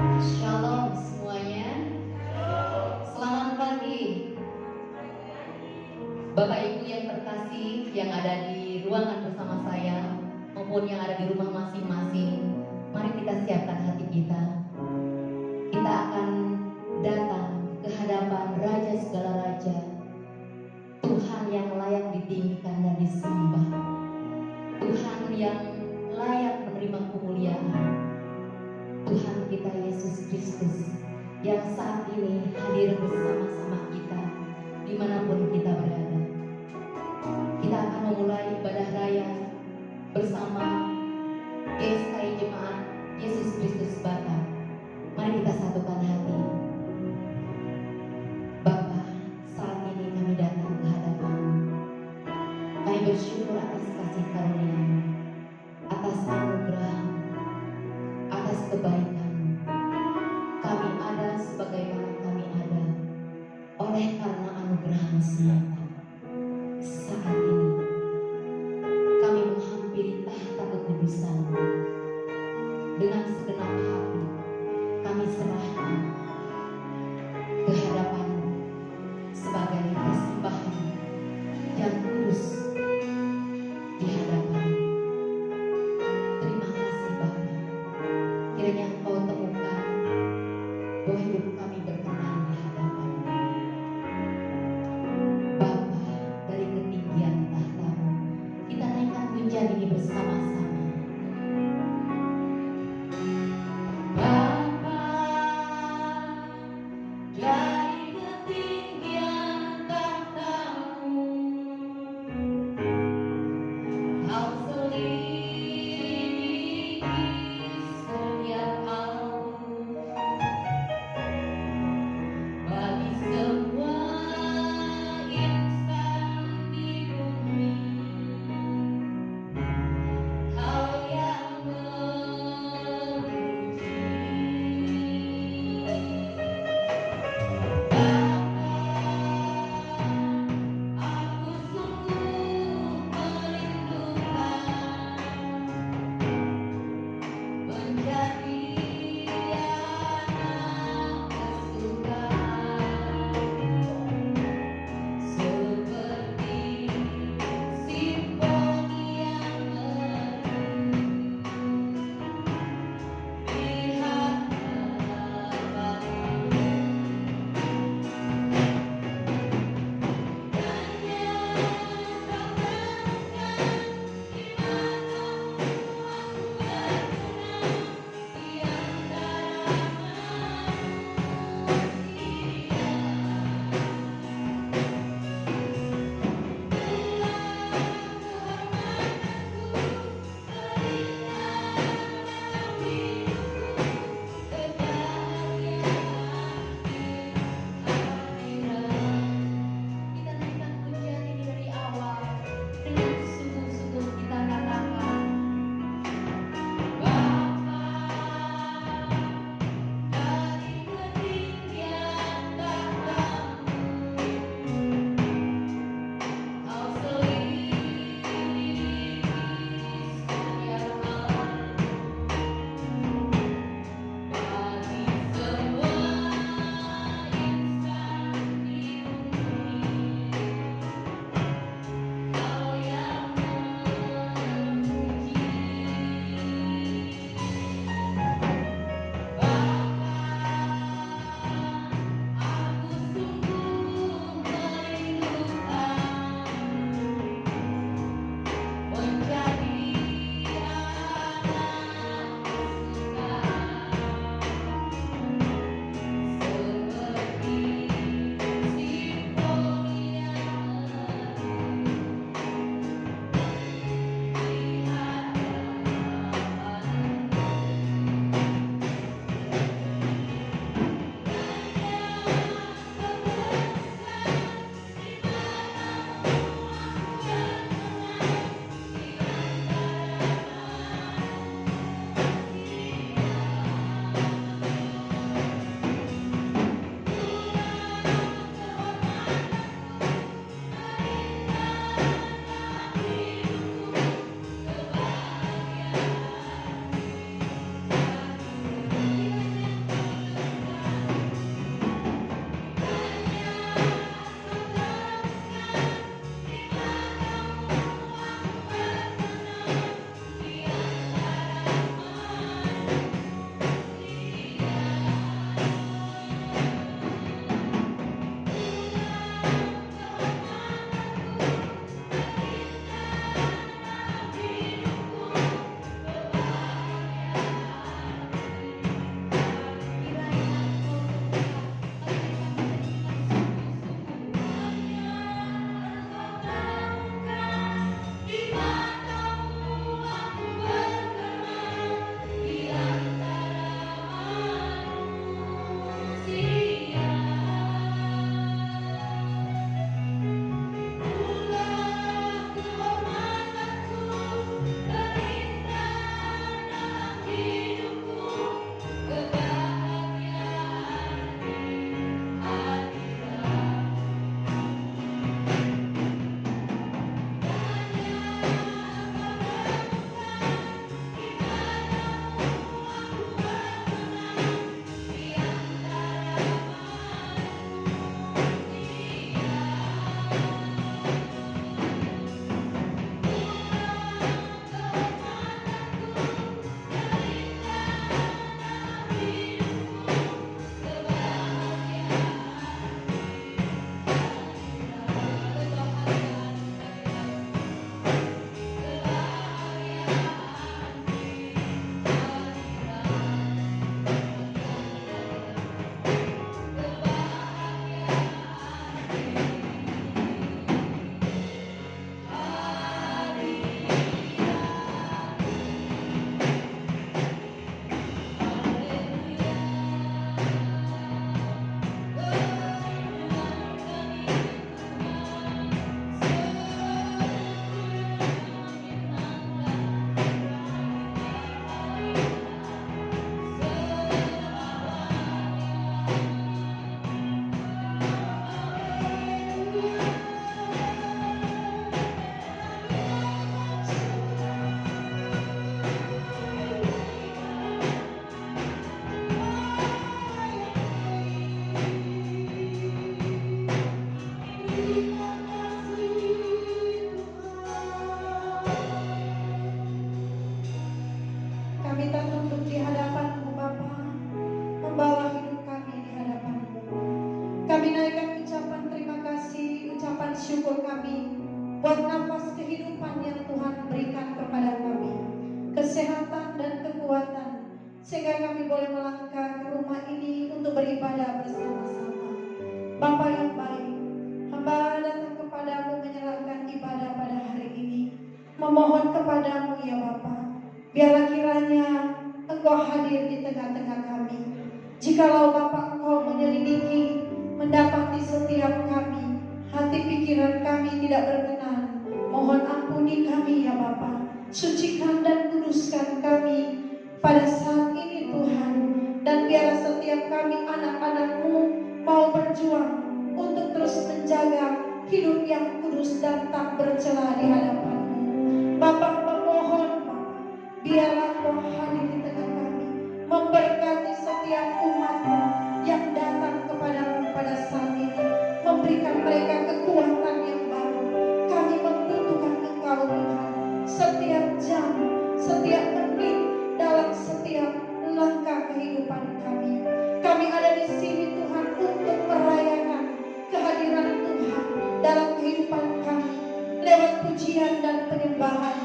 Shalom semuanya. Selamat pagi. Bapak Ibu yang terkasih yang ada di ruangan bersama saya maupun yang ada di rumah masing-masing, mari kita siapkan hati kita. Kita akan datang ke hadapan Raja segala raja, Tuhan yang layak ditinggikan dan disembah, Tuhan yang layak menerima kemuliaan, Tuhan kita Yesus Kristus yang saat ini hadir bersama-sama kita dimanapun kita berada. Kita akan memulai ibadah raya bersama GSKI Jemaat Yesus Kristus Batak. Mari kita satukan hati. Bapa, saat ini kami datang ke hadapan-Mu. Kami bersyukur atas kasih karunia-Mu, atas anugerah, atas kebaikan. Kami ada sebagaimana kami ada oleh karena anugerah-Mu semata. Saat ini kami menghampiri tahta kekudusan-Mu dengan segenap hati. Kami serahkan ke hadapan-Mu sebagai persembahan yang kudus di hadapan-Mu. Terima kasih Bapa. Kiranya Engkau temukan bahwa hidup kami berkenan di hadapan-Mu. Bapa, dari ketinggian tahta-Mu, kita naikkan pujian ini bersama-sama. Bapa sehingga kami boleh melangkah ke rumah ini untuk beribadah bersama-sama. Bapa yang baik, hamba datang kepadamu menyerahkan ibadah pada hari ini, memohon kepadamu ya Bapa, biarlah kiranya Engkau hadir di tengah-tengah kami. Jikalau Bapa Engkau menyelidiki, mendapati setiap kami, hati pikiran kami tidak berkenan, mohon ampuni kami ya Bapa. Sucikan dan kuduskan kami pada saat ini Tuhan. Dan biarlah setiap kami anak-anak-Mu mau berjuang untuk terus menjaga hidup yang kudus dan tak bercela di hadapan-Mu. Bapa memohon, biarlah Kau hadir di tengah kami, memberkati setiap umat-Mu yang datang kepadamu pada saat ini, memberikan mereka kekuatan yang baru. Kami membutuhkan Engkau Tuhan, setiap jam, setiap menit, dalam setiap langkah kehidupan kami. Kami ada di sini Tuhan untuk merayakan kehadiran Tuhan dalam kehidupan kami lewat pujian dan penyembahan.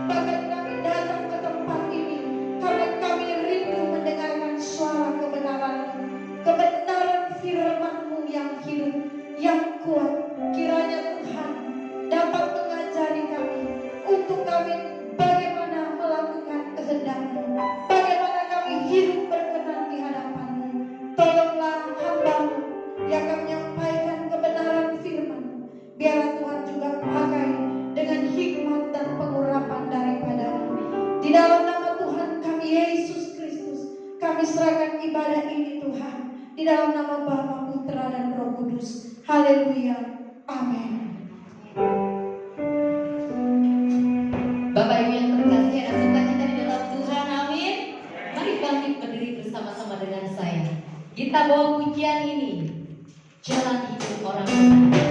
Bahkan kami datang ke tempat ini karena kami rindu mendengarkan suara kebenaran-Mu, kebenaran firman-Mu yang hidup, yang kuat. Kiranya Tuhan dapat mengajari kami untuk kami bagaimana melakukan kehendak-Mu, bagaimana kami hidup berkenan di hadapan-Mu. Tolonglah hamba-Mu yang akan menyampaikan kebenaran firman-Mu. Biarlah Tuhan juga pakai dengan hikmat dan pengurapan daripada-Mu. Di dalam nama Tuhan kami Yesus Kristus, kami serahkan ibadah ini Tuhan. Di dalam nama Bapa, Putra dan Roh Kudus. Haleluya. Amin. Bapak Ibu yang terkasih, ada sukacita di dalam Tuhan, amin. Mari bangkit berdiri bersama-sama dengan saya. Kita bawa pujian ini, jalan hidup orang benar.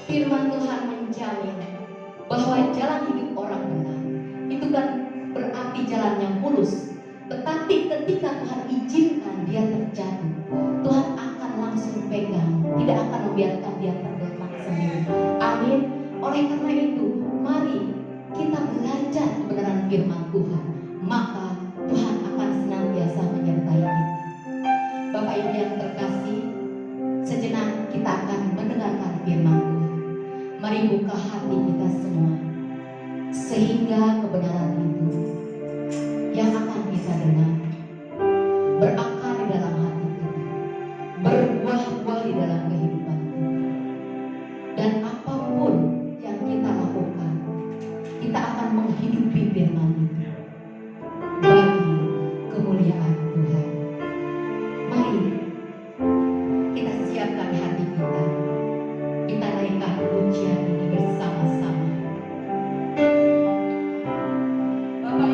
Firman Tuhan menjamin bahwa jalan hidup orang benar itu kan berarti jalan yang mulus. Tetapi ketika Tuhan izinkan dia terjatuh, Tuhan akan langsung pegang, tidak akan membiarkan dia tergeletak sendiri. Amin. Oleh karena itu, mari kita belajar kebenaran firman Tuhan, maka Tuhan akan senantiasa menyertai kita. Bapak Ibu yang terkasih, sejenak kita akan mendengarkan firman Tuhan. Mari buka hati kita semua, sehingga kebenaran itu yang akan kita dengar berakar di dalam hati kita, berbuah-buah di dalam kehidupan kita. Dan apapun yang kita lakukan, kita akan menghidupi firman itu bagi kemuliaan Tuhan. Mari kita siapkan hati kita, kita naikkan pujian ini bersama-sama. Bapak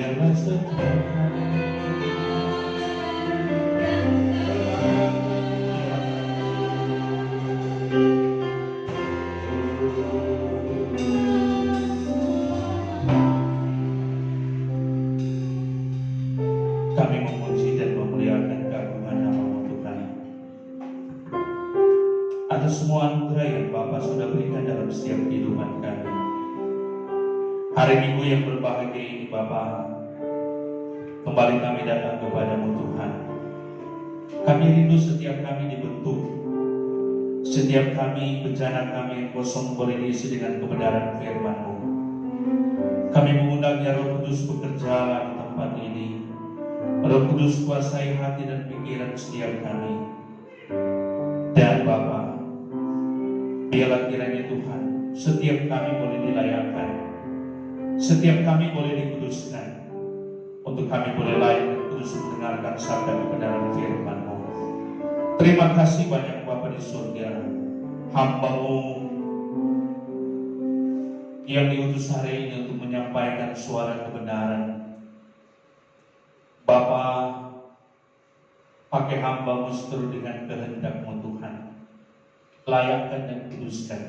biarlah setiap hari kami memuji dan memuliakan keagungan nama-Mu Tuhan atas semua anugerah yang Bapa sudah berikan dalam setiap kehidupan kami. Hari Minggu yang berbahagia ini Bapa, kembali kami datang kepada-Mu Tuhan. Kami rindu setiap kami dibentuk, setiap kami bejana kami yang kosong boleh diisi dengan kebenaran firman-Mu. Kami mengundang ya Roh Kudus bekerja di tempat ini. Roh Kudus kuasai hati dan pikiran setiap kami. Dan Bapa, biarlah kiranya Tuhan, setiap kami boleh dilayakkan, setiap kami boleh dikuduskan, untuk kami boleh layak dan kudus mendengarkan sabda kebenaran firman-Mu. Terima kasih banyak Bapa di surga, hamba-Mu yang diutus hari ini untuk menyampaikan suara kebenaran. Bapa, pakai hamba-Mu seturut dengan kehendak-Mu Tuhan. Layakkan dan kuduskan,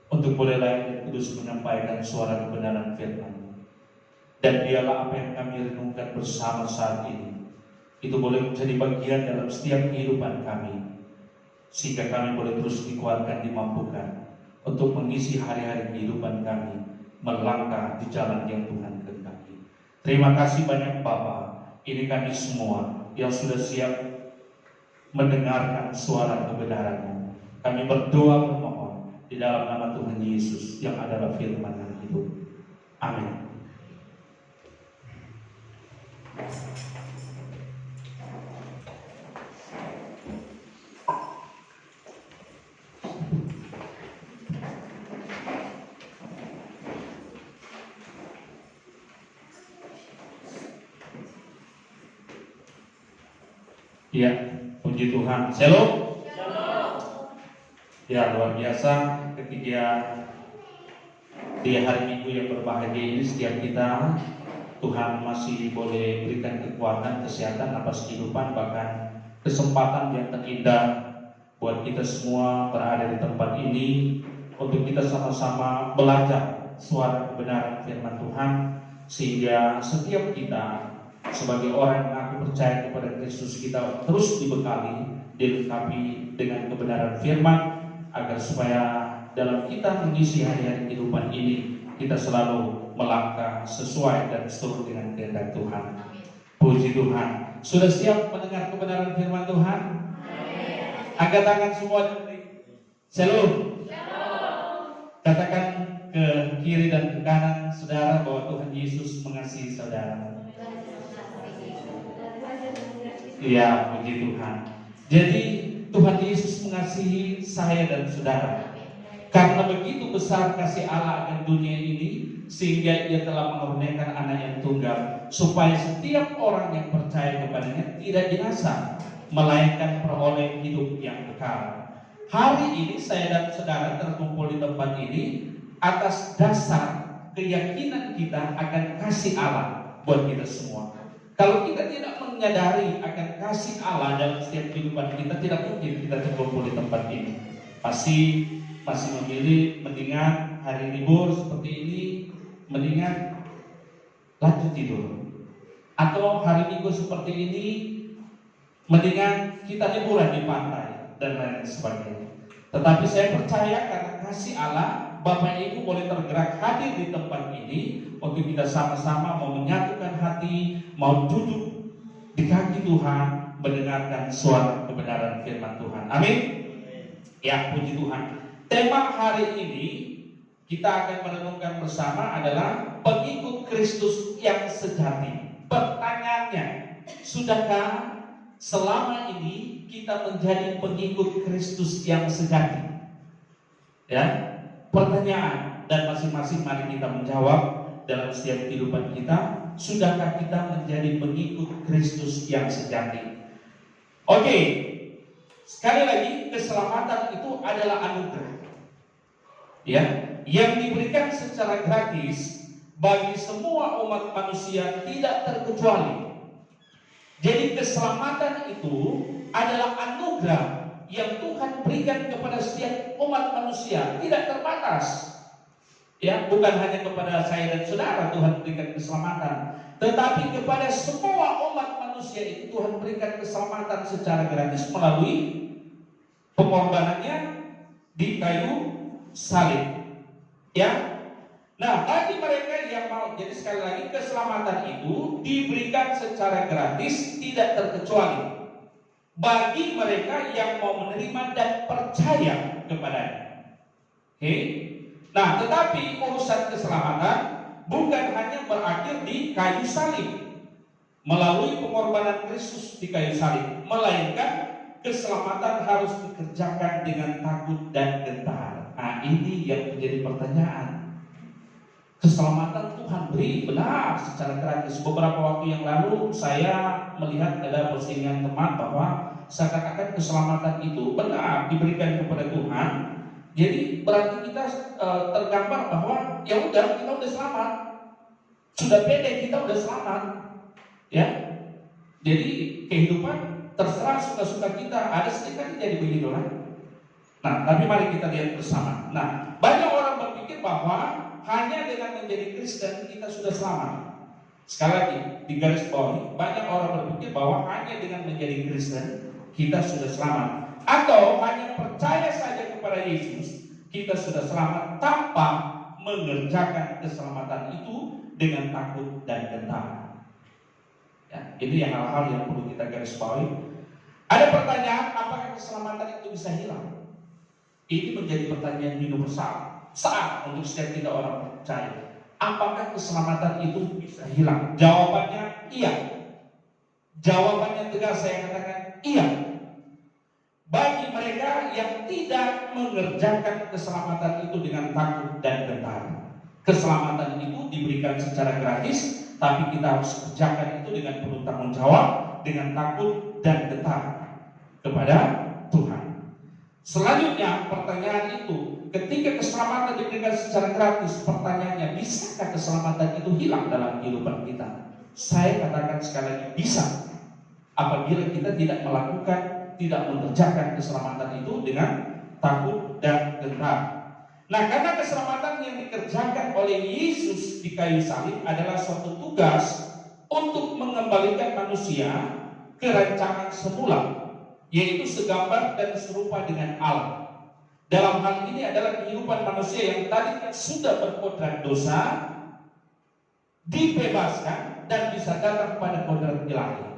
untuk boleh layak dan kudus menyampaikan suara kebenaran firman-Mu. Dan biarlah apa yang kami renungkan bersama saat ini, itu boleh menjadi bagian dalam setiap kehidupan kami, sehingga kami boleh terus dikuatkan, dimampukan, untuk mengisi hari-hari kehidupan kami, melangkah di jalan yang Tuhan kehendaki. Terima kasih banyak Bapa. Ini kami semua yang sudah siap mendengarkan suara kebenaran-Mu. Kami berdoa memohon di dalam nama Tuhan Yesus yang adalah firman yang hidup. Amin. Ya, puji Tuhan. Shalom. Ya, luar biasa ketika di hari Minggu yang berbahagia ini setiap kita, Tuhan masih boleh berikan kekuatan, kesehatan, napas kehidupan, bahkan kesempatan yang terindah buat kita semua berada di tempat ini untuk kita sama-sama belajar suara kebenaran firman Tuhan, sehingga setiap kita sebagai orang yang aku percaya kepada Kristus, kita terus dibekali, dilengkapi dengan kebenaran firman, agar supaya dalam kita mengisi hari-hari kehidupan ini, kita selalu melangkah sesuai dan seturut dengan kehendak Tuhan. Puji Tuhan. Sudah siap mendengar kebenaran firman Tuhan? Angkat tangan semua. Shalom. Katakan ke kiri dan ke kanan saudara bahwa Tuhan Yesus mengasihi saudara. Iya, puji Tuhan. Jadi Tuhan Yesus mengasihi saya dan saudara. Karena begitu besar kasih Allah akan dunia ini, sehingga Ia telah mengaruniakan anak yang tunggal, supaya setiap orang yang percaya kepadanya tidak binasa, melainkan peroleh hidup yang kekal. Hari ini saya dan saudara terkumpul di tempat ini atas dasar keyakinan kita akan kasih Allah buat kita semua. Kalau kita tidak menyadari akan kasih Allah dalam setiap kehidupan kita, tidak mungkin kita terkumpul di tempat ini. Pasti masih memilih mendingan hari libur seperti ini, mendingan lanjut tidur. Atau hari Minggu seperti ini, mendingan kita liburan di pantai dan lain sebagainya. Tetapi saya percaya karena kasih Allah, Bapak Ibu boleh tergerak hadir di tempat ini untuk kita sama-sama mau menyatukan hati, mau duduk di kaki Tuhan, mendengarkan suara kebenaran firman Tuhan. Amin. Ya, puji Tuhan. Tema hari ini kita akan merenungkan bersama adalah pengikut Kristus yang sejati. Pertanyaannya, sudahkah selama ini kita menjadi pengikut Kristus yang sejati? Ya, pertanyaan, dan masing-masing mari kita menjawab dalam setiap kehidupan kita. Sudahkah kita menjadi pengikut Kristus yang sejati? Oke, sekali lagi, keselamatan itu adalah anugerah, ya, yang diberikan secara gratis bagi semua umat manusia tidak terkecuali. Jadi keselamatan itu adalah anugerah yang Tuhan berikan kepada setiap umat manusia, tidak terbatas. Ya, bukan hanya kepada saya dan saudara Tuhan berikan keselamatan, tetapi kepada semua umat manusia itu Tuhan berikan keselamatan secara gratis melalui pengorbanannya di kayu salib. Ya. Nah, bagi mereka yang mau, jadi sekali lagi keselamatan itu diberikan secara gratis, tidak terkecuali bagi mereka yang mau menerima dan percaya kepadanya. Oke? Nah, tetapi urusan keselamatan bukan hanya berakhir di kayu salib melalui pengorbanan Kristus di kayu salib, melainkan keselamatan harus dikerjakan dengan takut dan gentar. Nah, ini yang menjadi pertanyaan. Keselamatan Tuhan beri benar secara gratis. Beberapa waktu yang lalu saya melihat ada postingan teman bahwa seakan-akan keselamatan itu benar diberikan kepada Tuhan. Jadi berarti kita tergambar bahwa ya udah, kita udah selamat, sudah pede, kita udah selamat, ya. Jadi kehidupan terserah suka-suka kita. Ada sedikit jadi begitu kan. Nah, tapi mari kita lihat bersama. Nah, banyak orang berpikir bahwa hanya dengan menjadi Kristen kita sudah selamat. Sekali lagi, di garis bawah, banyak orang berpikir bahwa hanya dengan menjadi Kristen kita sudah selamat, atau hanya percaya saja kepada Yesus kita sudah selamat tanpa mengerjakan keselamatan itu dengan takut dan gentar. Ya, ini yang hal-hal yang perlu kita garis bawahi. Ada pertanyaan, apakah keselamatan itu bisa hilang? Ini menjadi pertanyaan universal saat untuk setiap kita orang percaya. Apakah keselamatan itu bisa hilang? Jawabannya iya. Jawabannya tegas, saya katakan iya. Bagi mereka yang tidak mengerjakan keselamatan itu dengan takut dan gentar. Keselamatan itu diberikan secara gratis, tapi kita harus kerjakan itu dengan penuh tanggung jawab, dengan takut dan gentar kepada Tuhan. Selanjutnya pertanyaan itu, ketika keselamatan diberikan secara gratis, pertanyaannya, bisakah keselamatan itu hilang dalam kehidupan kita? Saya katakan sekali lagi, bisa. Apabila kita tidak melakukan, tidak mengerjakan keselamatan itu dengan takut dan gentar. Nah, karena keselamatan yang dikerjakan oleh Yesus di kayu salib adalah suatu tugas untuk mengembalikan manusia ke rancangan semula, yaitu segambar dan serupa dengan Allah. Dalam hal ini adalah kehidupan manusia yang tadinya sudah berkodrat dosa, dibebaskan dan bisa datang pada kodrat ilahi.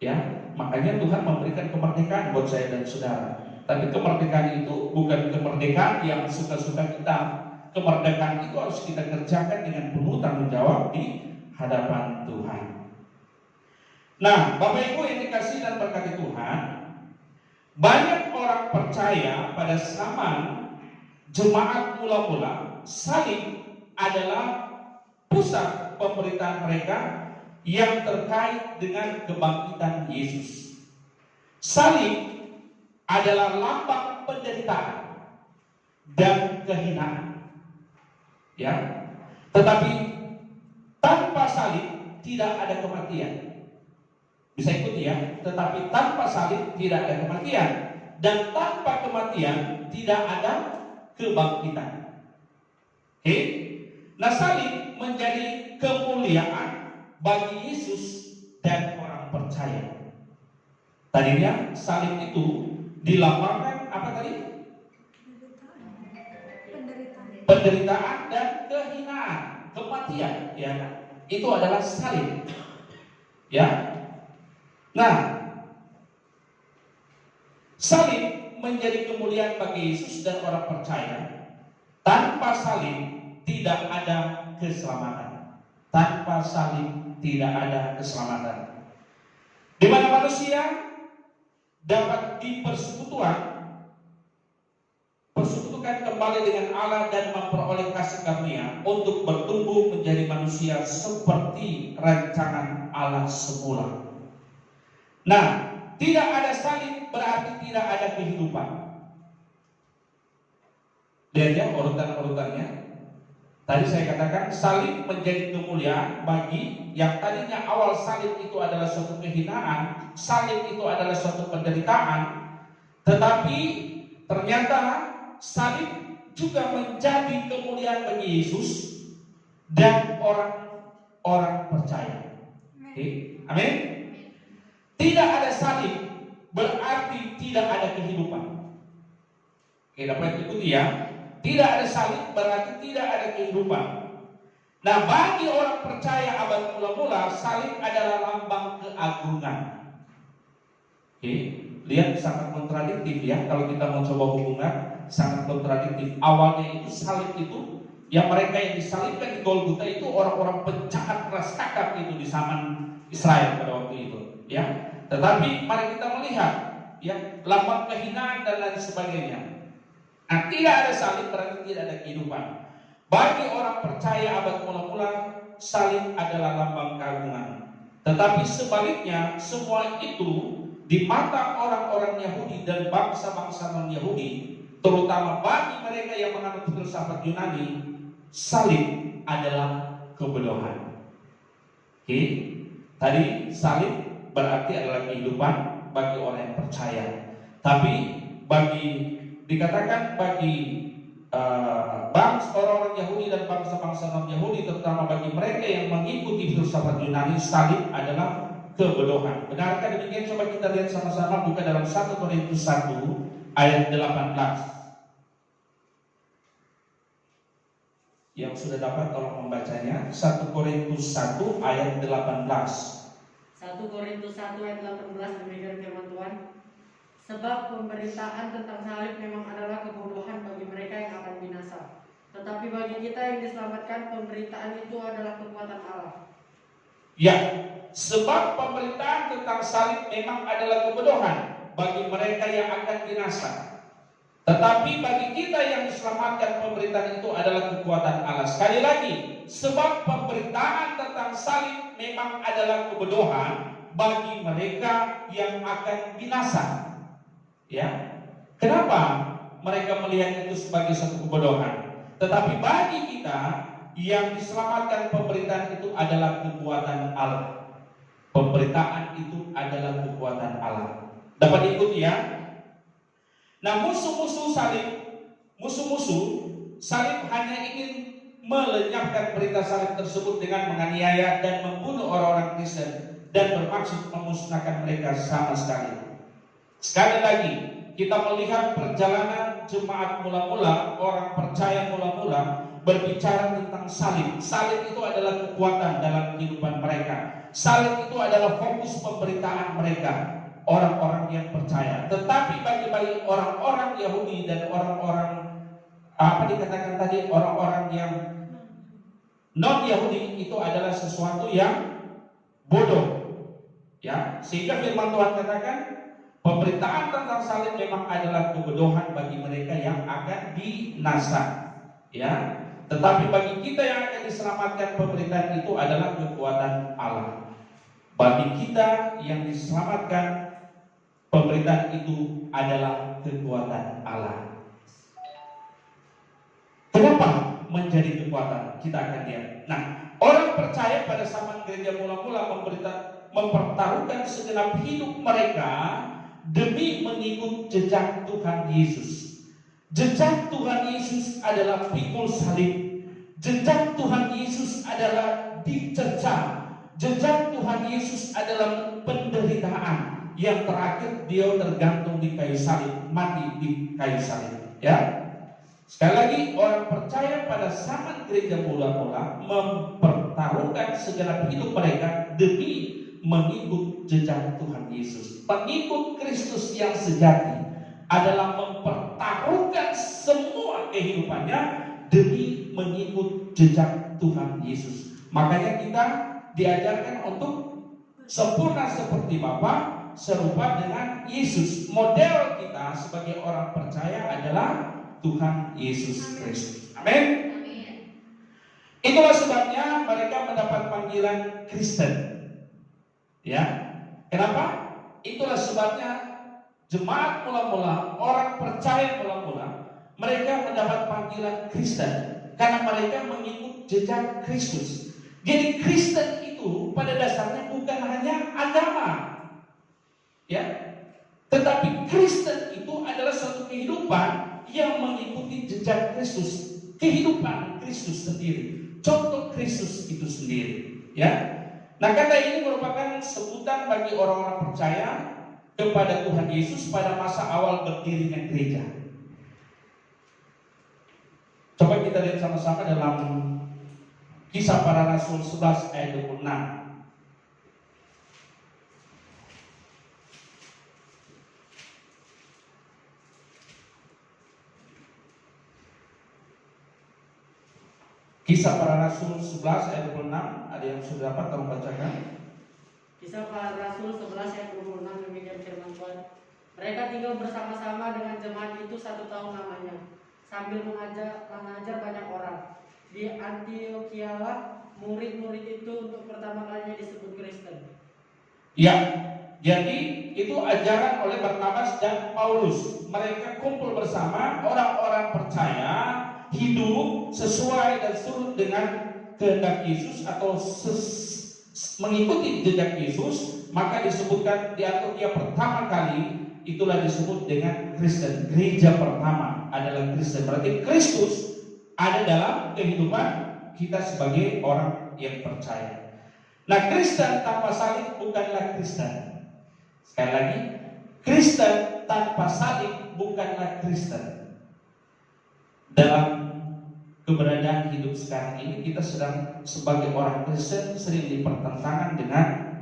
Ya, makanya Tuhan memberikan kemerdekaan buat saya dan saudara. Tapi kemerdekaan itu bukan kemerdekaan yang suka-suka kita. Kemerdekaan itu harus kita kerjakan dengan penuh tanggung jawab di hadapan Tuhan. Nah, Bapak Ibu yang dikasihi dan berkati Tuhan, banyak orang percaya pada zaman jemaat mula-mula salib adalah pusat pemberitaan mereka yang terkait dengan kebangkitan Yesus. Salib adalah lambang penderitaan dan kehinaan. Ya. Tetapi tanpa salib tidak ada kematian. Bisa ikuti ya, tetapi tanpa salib tidak ada kematian, dan tanpa kematian tidak ada kebangkitan. Oke? Nah, salib menjadi kemuliaan bagi Yesus dan orang percaya. Tadinya salib itu dilambangkan apa tadi? Penderitaan dan kehinaan, kematian, ya. Itu adalah salib. Ya. Nah, salib menjadi kemuliaan bagi Yesus dan orang percaya. Tanpa salib tidak ada keselamatan. Tanpa salib tidak ada keselamatan. Di mana manusia dapat dipersekutukan kembali dengan Allah dan memperoleh kasih karunia untuk bertumbuh menjadi manusia seperti rancangan Allah semula. Nah, tidak ada salib berarti tidak ada kehidupan. Lihat ya urutan-urutannya. Tadi saya katakan salib menjadi kemuliaan bagi yang tadinya awal salib itu adalah suatu kehinaan, salib itu adalah suatu penderitaan, tetapi ternyata salib juga menjadi kemuliaan bagi Yesus dan orang-orang percaya. Oke, amin. Tidak ada salib berarti tidak ada kehidupan. Oke, dapat ikuti ya. Tidak ada salib berarti tidak ada kehidupan. Nah, bagi orang percaya abad mula-mula, salib adalah lambang keagungan. Oke, lihat sangat kontradiktif ya. Kalau kita mau coba hubungan, sangat kontradiktif. Awalnya itu salib itu, yang mereka yang disalibkan di Golgota itu orang-orang penjahat keras kakap itu di zaman Israel pada waktu itu. Ya, tetapi mari kita melihat ya lambang kehinaan dan lain sebagainya. Nah, tidak ada salib berarti tidak ada kehidupan. Bagi orang percaya abad mula-mula, salib adalah lambang keagungan. Tetapi sebaliknya, semua itu di mata orang-orang Yahudi dan bangsa-bangsa non-Yahudi, terutama bagi mereka yang menganut filsafat Yunani, salib adalah kebodohan. Oke, tadi salib berarti adalah kehidupan bagi orang yang percaya. Tapi dikatakan bagi bangsa orang-orang Yahudi dan bangsa-bangsa non-Yahudi, terutama bagi mereka yang mengikuti filsafat Yunani, salib adalah kebodohan. Benarkah demikian? Coba kita lihat sama-sama, buka dalam 1 Korintus 1 ayat 18. Yang sudah dapat tolong membacanya. 1 Korintus 1 ayat 18. 1 Korintus 1 ayat 18 demikian firman Tuhan. Sebab pemberitaan tentang salib memang adalah kebodohan bagi mereka yang akan binasa. Tetapi bagi kita yang diselamatkan, pemberitaan itu adalah kekuatan Allah. Ya, sebab pemberitaan tentang salib memang adalah kebodohan bagi mereka yang akan binasa. Tetapi bagi kita yang diselamatkan, pemberitaan itu adalah kekuatan Allah. Sekali lagi, sebab pemberitaan tentang salib memang adalah kebodohan bagi mereka yang akan binasa. Ya, kenapa mereka melihat itu sebagai satu kebodohan? Tetapi bagi kita yang diselamatkan, pemberitaan itu adalah kekuatan Allah. Pemberitaan itu adalah kekuatan Allah. Dapat diikuti ya? Nah, musuh-musuh salib hanya ingin melenyapkan berita salib tersebut dengan menganiaya dan membunuh orang-orang Kristen dan bermaksud memusnahkan mereka sama sekali. Sekali lagi, kita melihat perjalanan jemaat mula-mula, orang percaya mula-mula berbicara tentang salib. Salib itu adalah kekuatan dalam kehidupan mereka. Salib itu adalah fokus pemberitaan mereka, orang-orang yang percaya. Tetapi bagi orang-orang Yahudi dan orang-orang dikatakan tadi, orang-orang yang non-Yahudi, itu adalah sesuatu yang bodoh. Ya, sehingga firman Tuhan katakan pemberitaan tentang salib memang adalah kebodohan bagi mereka yang akan binasa. Ya, tetapi bagi kita yang akan diselamatkan, pemberitaan itu adalah kekuatan Allah. Bagi kita yang diselamatkan, pemberitaan itu adalah kekuatan Allah. Kenapa menjadi kekuatan? Kita akan lihat. Nah, orang percaya pada zaman gereja mula-mula mempertaruhkan segenap hidup mereka demi mengikut jejak Tuhan Yesus. Jejak Tuhan Yesus adalah pikul salib. Jejak Tuhan Yesus adalah dicerca. Jejak Tuhan Yesus adalah penderitaan. Yang terakhir, dia tergantung di kayu salib, mati di kayu salib. Ya, sekali lagi, orang percaya pada zaman gereja mula-mula mempertaruhkan segenap hidup mereka demi mengikut jejak Tuhan Yesus. Pengikut Kristus yang sejati adalah mempertaruhkan semua kehidupannya demi mengikut jejak Tuhan Yesus. Makanya kita diajarkan untuk sempurna seperti Bapa, serupa dengan Yesus. Model kita sebagai orang percaya adalah Tuhan Yesus Kristus. Amin. Itulah sebabnya mereka mendapat panggilan Kristen. Ya, kenapa? Itulah sebabnya jemaat mula-mula, orang percaya mula-mula, mereka mendapat panggilan Kristen. karena mereka mengikut jejak Kristus. Jadi Kristen itu pada dasarnya bukan hanya agama, ya, tetapi Kristen itu adalah suatu kehidupan yang mengikuti jejak Kristus, kehidupan Kristus sendiri, contoh Kristus itu sendiri, ya. Nah, kata ini merupakan sebutan bagi orang-orang percaya kepada Tuhan Yesus pada masa awal berdirinya gereja. Coba kita lihat sama-sama dalam Kisah Para Rasul 11 ayat 26. Kisah Para Rasul 11 ayat 26, ada yang sudah dapat tolong bacakan. Kisah Para Rasul 11 ayat 26, demikian firman Tuhan. Mereka tinggal bersama-sama dengan jemaat itu 1 tahun lamanya, sambil mengajar banyak orang. Di Antiochialah murid-murid itu untuk pertama kalinya disebut Kristen. Ya, jadi itu ajaran oleh Barnabas dan Paulus. Mereka kumpul bersama orang-orang percaya, hidup sesuai dan surut dengan kehendak Yesus atau mengikuti jejak Yesus, maka disebutkan di Antiochia pertama kali itulah disebut dengan Kristen. Gereja pertama adalah Kristen. Berarti Kristus ada dalam kehidupan kita sebagai orang yang percaya. Nah, Kristen tanpa salib bukanlah Kristen. Sekali lagi, Kristen tanpa salib bukanlah Kristen. Dalam keberadaan hidup sekarang ini, kita sedang sebagai orang Kristen sering dipertentangan dengan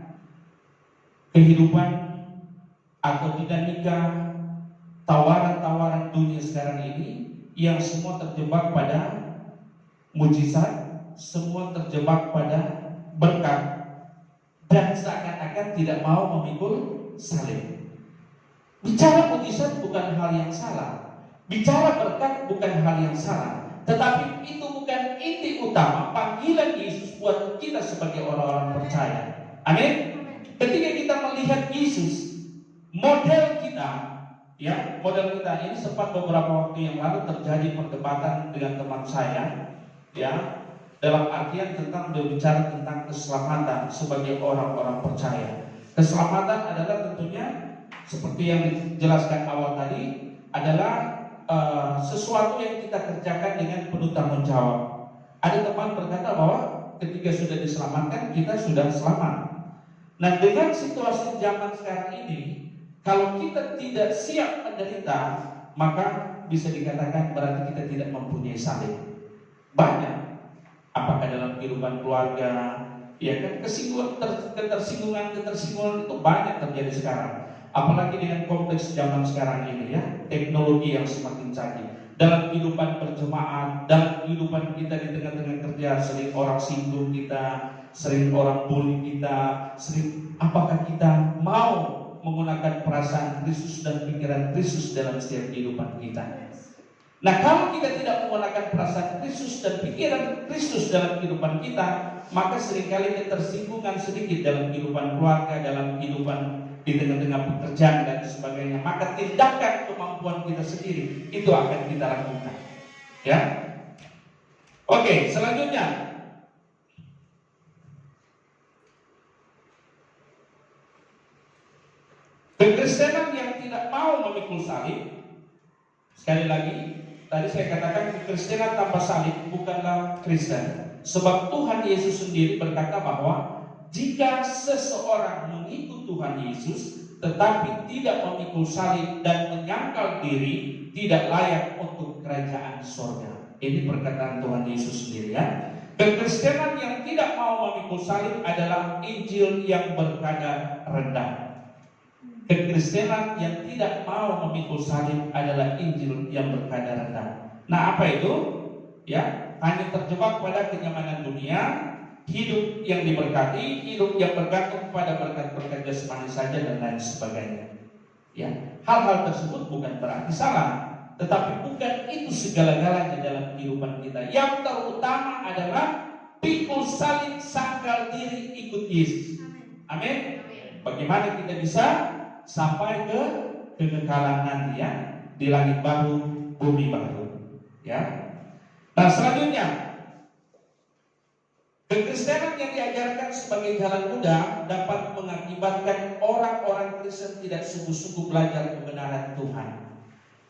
kehidupan atau dinamika tawaran-tawaran dunia sekarang ini yang semua terjebak pada mujizat, semua terjebak pada berkat, dan seakan-akan tidak mau memikul salib. Bicara mujizat bukan hal yang salah, bicara berkat bukan hal yang salah, tetapi itu bukan inti utama panggilan Yesus buat kita sebagai orang-orang percaya. Amin. Ketika kita melihat Yesus, model kita, ya, model kita ini sempat beberapa waktu yang lalu terjadi perdebatan dengan teman saya, ya, dalam artian tentang berbicara tentang keselamatan sebagai orang-orang percaya. Keselamatan adalah tentunya seperti yang dijelaskan awal tadi adalah sesuatu yang kita kerjakan dengan penuh tanggung jawab. Ada teman berkata bahwa ketika sudah diselamatkan kita sudah selamat. Nah, dengan situasi zaman sekarang ini, kalau kita tidak siap menderita, maka bisa dikatakan berarti kita tidak mempunyai salib. Banyak, apakah dalam kehidupan keluarga, ya kan, ketersinggungan itu banyak terjadi sekarang. Apalagi dengan konteks zaman sekarang ini, ya, teknologi yang semakin canggih. Dalam kehidupan berjemaat, dalam kehidupan kita di tengah-tengah kerja, sering orang singgung kita, sering orang bully kita, apakah kita mau menggunakan perasaan Kristus dan pikiran Kristus dalam setiap kehidupan kita? Nah, kalau kita tidak menggunakan perasaan Kristus dan pikiran Kristus dalam kehidupan kita, maka seringkali ketersinggungan sedikit dalam kehidupan keluarga, dalam kehidupan di tengah-tengah pekerjaan dan sebagainya, maka tindakan kemampuan kita sendiri itu akan kita lakukan. Ya, oke, selanjutnya kekristenan yang tidak mau memikul salib. Sekali lagi, tadi saya katakan kekristenan tanpa salib bukanlah Kristen. Sebab Tuhan Yesus sendiri berkata bahwa jika seseorang mengikut Tuhan Yesus tetapi tidak memikul salib dan menyangkal diri, tidak layak untuk kerajaan surga. Ini perkataan Tuhan Yesus sendiri, ya. Kekristenan yang tidak mau memikul salib adalah Injil yang berkadar rendah. Kekristenan yang tidak mau memikul salib adalah Injil yang berkadar rendah. Nah, apa itu? Ya, hanya terjebak pada kenyamanan dunia, hidup yang diberkati, hidup yang bergantung pada berkat-berkat jasmani saja dan lain sebagainya. Ya, hal-hal tersebut bukan berarti salah, tetapi bukan itu segala-galanya dalam kehidupan kita. Yang terutama adalah pikul salib, sangkal diri, ikut Yesus. Amin. Bagaimana kita bisa sampai ke kekekalan nanti, ya, di langit baru, bumi baru, ya. Nah, selanjutnya, kekristenan yang diajarkan sebagai jalan mudah dapat mengakibatkan orang-orang Kristen tidak sungguh-sungguh belajar kebenaran Tuhan.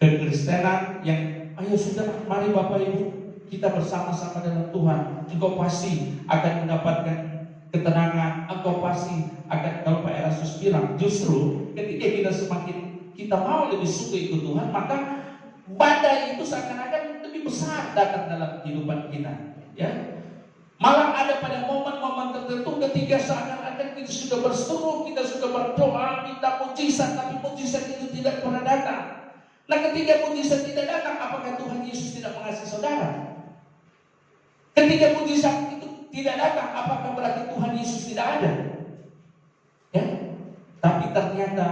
Kekristenan yang, ayo sudah, mari Bapak Ibu, kita bersama-sama dalam Tuhan, engkau pasti akan mendapatkan ketenangan, engkau pasti akan, kalau Pak Erasmus bilang, justru ketika kita mau lebih suka ikut Tuhan, maka badai itu seakan-akan lebih besar datang dalam kehidupan kita, ya. Malah ada pada momen-momen tertentu ketika seakan-akan kita sudah berseru, kita sudah berdoa, minta mujizat, tapi mujizat itu tidak pernah datang. Nah, ketika mujizat tidak datang, apakah Tuhan Yesus tidak mengasihi saudara? Ketika mujizat itu tidak datang, apakah berarti Tuhan Yesus tidak ada? Ya, tapi ternyata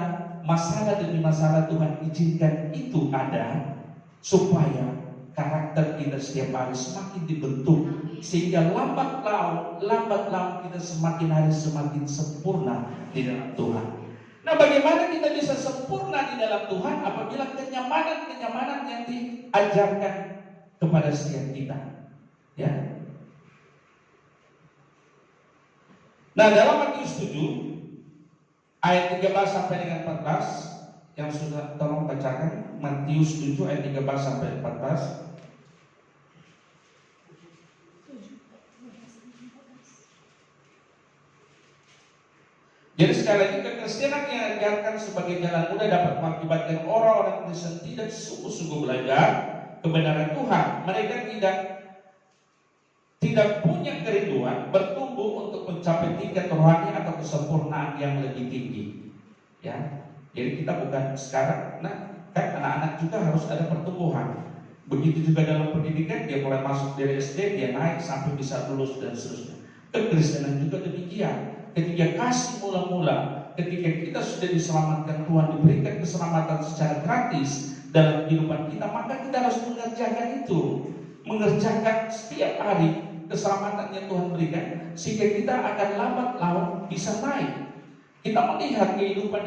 masalah demi masalah Tuhan izinkan itu ada supaya karakter kita setiap hari semakin dibentuk, sehingga lambat laun kita semakin hari semakin sempurna di dalam Tuhan. Nah, bagaimana kita bisa sempurna di dalam Tuhan apabila kenyamanan yang diajarkan kepada setiap kita, ya. Nah, dalam Matius 7 ayat 13 sampai dengan 14 yang sudah tolong bacakan, Matius 7 ayat 13 sampai 14. Jadi sekali lagi, kekristenan yang diajarkan sebagai jalan mudah dapat mengakibatkan orang-orang Kristen tidak sungguh-sungguh belajar kebenaran Tuhan. Mereka tidak punya kerinduan bertumbuh untuk mencapai tingkat rohani atau kesempurnaan yang lebih tinggi. Ya, jadi kita bukan sekarang, nah kan anak-anak juga harus ada pertumbuhan. Begitu juga dalam pendidikan, dia mulai masuk dari SD, dia naik sampai bisa lulus dan seterusnya. Kekristenan juga demikian. Ketika kasih mula-mula, ketika kita sudah diselamatkan Tuhan, diberikan keselamatan secara gratis dalam kehidupan kita, maka kita harus mengerjakan itu, mengerjakan setiap hari keselamatan yang Tuhan berikan, sehingga kita akan lambat laun bisa naik. Kita melihat kehidupan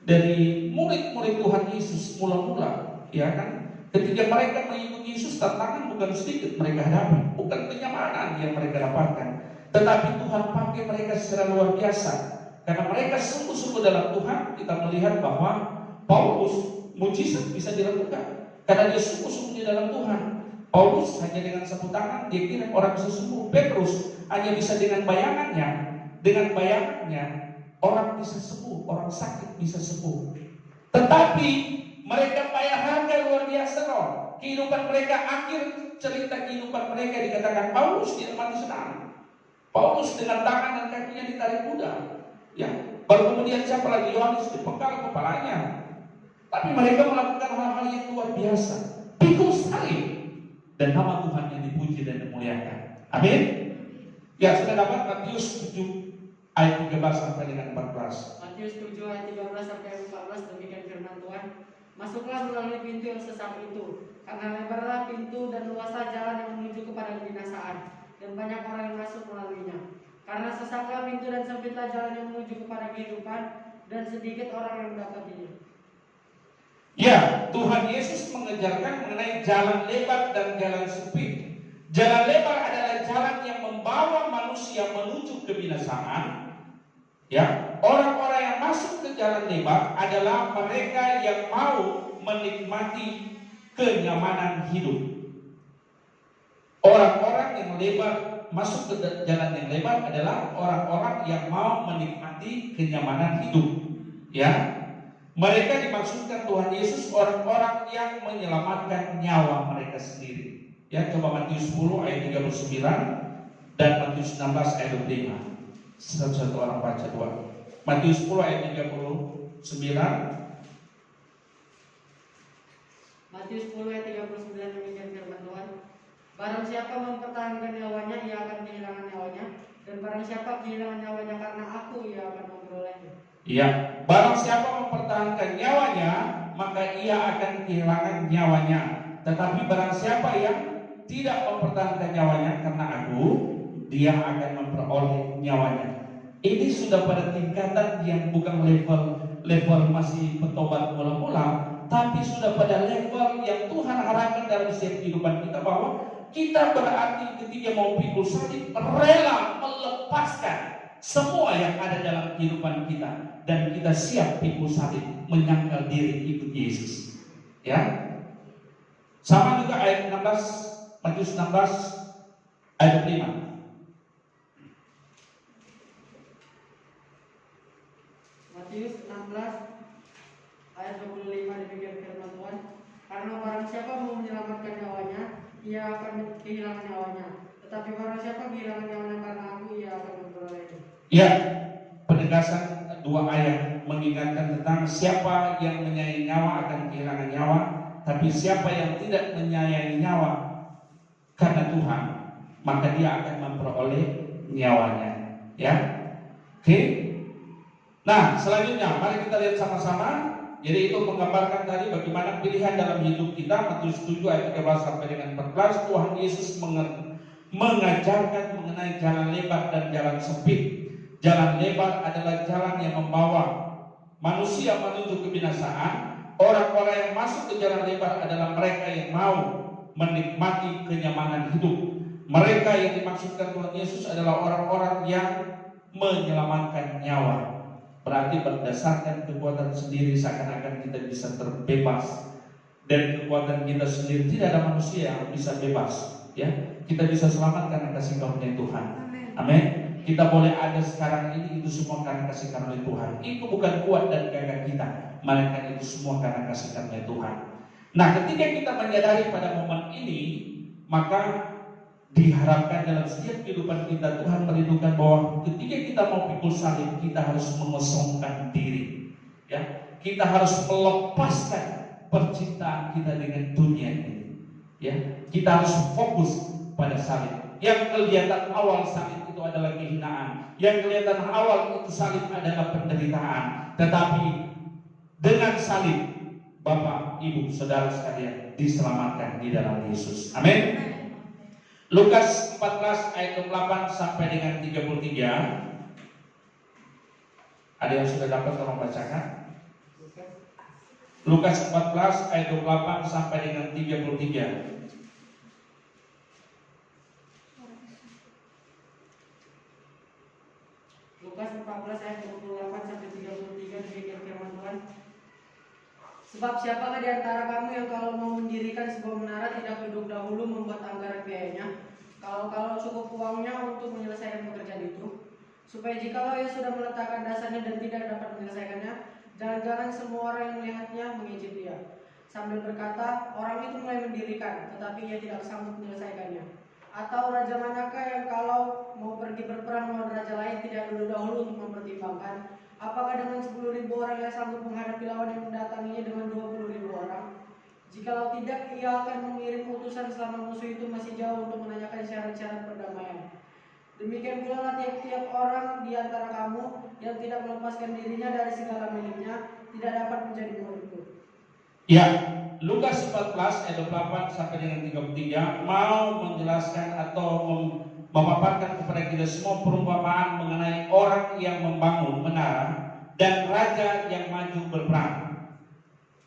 dari murid-murid Tuhan Yesus mula-mula, ya kan? Ketika mereka mengikuti Yesus, tantangan bukan sedikit mereka hadapi, bukan kenyamanan yang mereka dapatkan. Tetapi Tuhan pakai mereka secara luar biasa. Karena mereka sungguh-sungguh dalam Tuhan, kita melihat bahwa Paulus mujizat bisa dilakukan. Karena dia sungguh-sungguh di dalam Tuhan. Paulus hanya dengan sapu tangan, dia kira orang bisa sembuh. Petrus hanya bisa dengan bayangannya. Dengan bayangannya, orang bisa sembuh, orang sakit bisa sembuh. Tetapi mereka bayar harga luar biasa loh. Kehidupan mereka, akhir cerita kehidupan mereka dikatakan Paulus tidak mati senang. Paulus dengan tangan dan kakinya ditarik kuda, ya. Baru kemudian siapa lagi? Yohanes dipenggal kepalanya. Tapi mereka melakukan hal-hal yang luar biasa, pikul sekali, dan nama Tuhan yang dipuji dan dimuliakan. Amin. Ya, sudah dapat Matius 7 ayat 13 sampai dengan 14. Matius 7 ayat 13 sampai 14, demikian firman Tuhan. Masuklah melalui pintu yang sesak itu, karena lebarlah pintu dan luaslah jalan yang menuju kepada kebinasaan, dan banyak orang yang masuk melaluinya. Karena sesaklah pintu dan sempitlah jalan yang menuju kepada kehidupan, dan sedikit orang yang mendapatinya. Ya, Tuhan Yesus mengajarkan mengenai jalan lebar dan jalan sempit. Jalan lebar adalah jalan yang membawa manusia menuju kebinasaan. Ya, orang-orang yang masuk ke jalan lebar adalah mereka yang mau menikmati kenyamanan hidup. Orang-orang yang masuk ke jalan yang lebar adalah orang-orang yang mau menikmati kenyamanan hidup. Ya, mereka dimaksudkan Tuhan Yesus orang-orang yang menyelamatkan nyawa mereka sendiri. Ya, coba Matius 10 ayat 39 dan Matius 16 ayat 25. Satu-satu orang baca dua. Matius 10 ayat 39. Matius 10 ayat 39, demikian firman Tuhan. Barang siapa mempertahankan nyawanya, ia akan kehilangan nyawanya, dan barang siapa kehilangan nyawanya karena aku, ia akan memperolehnya. Iya, barang siapa mempertahankan nyawanya, maka ia akan kehilangan nyawanya. Tetapi barang siapa yang tidak mempertahankan nyawanya karena aku, dia akan memperoleh nyawanya. Ini sudah pada tingkatan yang bukan level masih petobat mula-mula, tapi sudah pada level yang Tuhan harapkan dalam setiap kehidupan kita, bahwa kita berarti ketika mau pikul salib rela melepaskan semua yang ada dalam kehidupan kita dan kita siap pikul salib, menyangkal diri ikut Yesus. Ya. Sama juga ayat 16, Matius 16 ayat 5. Matius 16 ayat 25 demikian firman Tuhan. Karena barang siapa mau menyelamatkan nyawanya, ia akan kehilangan nyawanya. Tetapi barang siapa kehilangan nyawanya karena aku, ia akan memperolehnya. Ya, penegasan dua ayat mengingatkan tentang siapa yang menyayangi nyawa akan kehilangan nyawa, tapi siapa yang tidak menyayangi nyawa karena Tuhan, maka dia akan memperoleh nyawanya. Ya, oke. Nah, selanjutnya mari kita lihat sama-sama. Jadi itu menggambarkan tadi bagaimana pilihan dalam hidup kita. Matius 7 ayat 13 sampai dengan 14. Tuhan Yesus mengajarkan mengenai jalan lebar dan jalan sempit. Jalan lebar adalah jalan yang membawa manusia menuju kebinasaan. Orang-orang yang masuk ke jalan lebar adalah mereka yang mau menikmati kenyamanan hidup. Mereka yang dimaksudkan Tuhan Yesus adalah orang-orang yang menyelamatkan nyawa. Berarti berdasarkan kekuatan sendiri seakan-akan kita bisa terbebas. Dari kekuatan kita sendiri tidak ada manusia yang bisa bebas. Ya, kita bisa selamat karena kasih karunia Tuhan. Amin. Kita boleh ada sekarang ini, itu semua karena kasih karunia Tuhan. Itu bukan kuat dan gagah kita, melainkan itu semua karena kasih karunia Tuhan. Nah, ketika kita menyadari pada momen ini, maka diharapkan dalam setiap kehidupan kita Tuhan merindukan bahwa ketika kita mau pikul salib, kita harus mengosongkan diri. Ya, kita harus melepaskan percintaan kita dengan dunia ini. Ya, kita harus fokus pada salib. Yang kelihatan awal salib itu adalah kehinaan. Yang kelihatan awal itu salib adalah penderitaan. Tetapi dengan salib, Bapak, Ibu, Saudara sekalian diselamatkan di dalam Yesus. Amin. Lukas 14 ayat 28 sampai dengan 33. Ada yang sudah dapat tolong bacakan? Lukas 14 ayat 28 sampai dengan 33. Lukas 14 ayat 28 sampai 33 demikian firman Tuhan. Sebab siapakah di antara kamu yang kalau mau mendirikan sebuah menara tidak duduk dahulu membuat anggaran biayanya, kalau cukup uangnya untuk menyelesaikan pekerjaan itu, supaya jikalau ia sudah meletakkan dasarnya dan tidak dapat menyelesaikannya, jangan-jangan semua orang yang melihatnya mengejek dia, sambil berkata, orang itu mulai mendirikan, tetapi ia tidak sanggup menyelesaikannya. Atau raja manakah yang kalau mau pergi berperang melawan raja lain tidak dulu dahulu untuk mempertimbangkan apakah dengan 10.000 orang yang sanggup menghadapi lawan yang mendatanginya dengan 20.000 orang? Jikalau tidak, ia akan mengirim utusan selama musuh itu masih jauh untuk menanyakan syarat-syarat perdamaian. Demikian pula tiap-tiap orang di antara kamu yang tidak melepaskan dirinya dari segala miliknya tidak dapat menjadi muridku. Ya, Lukas 14 ayat 28 sampai dengan 33 mau menjelaskan atau memaparkan kepada kita semua perumpamaan mengenai orang yang membangun menara dan raja yang maju berperang.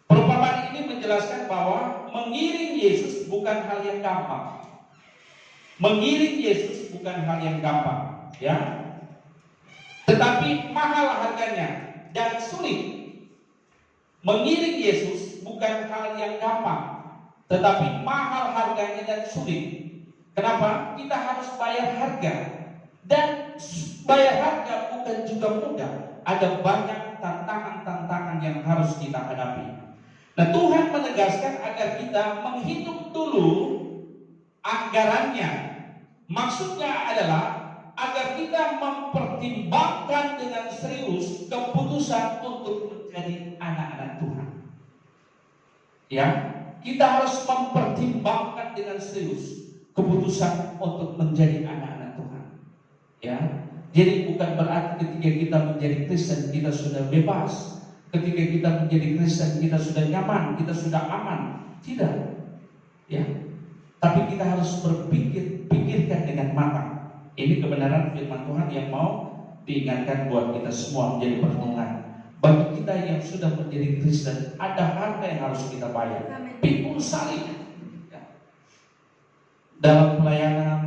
Perumpamaan ini menjelaskan bahwa mengiring Yesus bukan hal yang gampang. Mengiring Yesus bukan hal yang gampang, ya. Tetapi mahal harganya dan sulit. Mengiring Yesus bukan hal yang gampang, tetapi mahal harganya dan sulit. Kenapa? Kita harus bayar harga. Dan bayar harga bukan juga mudah. Ada banyak tantangan-tantangan yang harus kita hadapi. Nah, Tuhan menegaskan agar kita menghitung dulu anggarannya. Maksudnya adalah agar kita mempertimbangkan dengan serius keputusan untuk menjadi anak-anak Tuhan. Ya, kita harus mempertimbangkan dengan serius keputusan untuk menjadi anak-anak Tuhan. Ya, jadi bukan berarti ketika kita menjadi Kristen kita sudah bebas. Ketika kita menjadi Kristen kita sudah nyaman, kita sudah aman. Tidak. Ya. Tapi kita harus pikirkan dengan matang. Ini kebenaran firman Tuhan yang mau diingatkan buat kita semua menjadi perhatian. Bagi kita yang sudah menjadi Kristen, ada harga yang harus kita bayar. Pikul salib. Ya. dalam pelayanan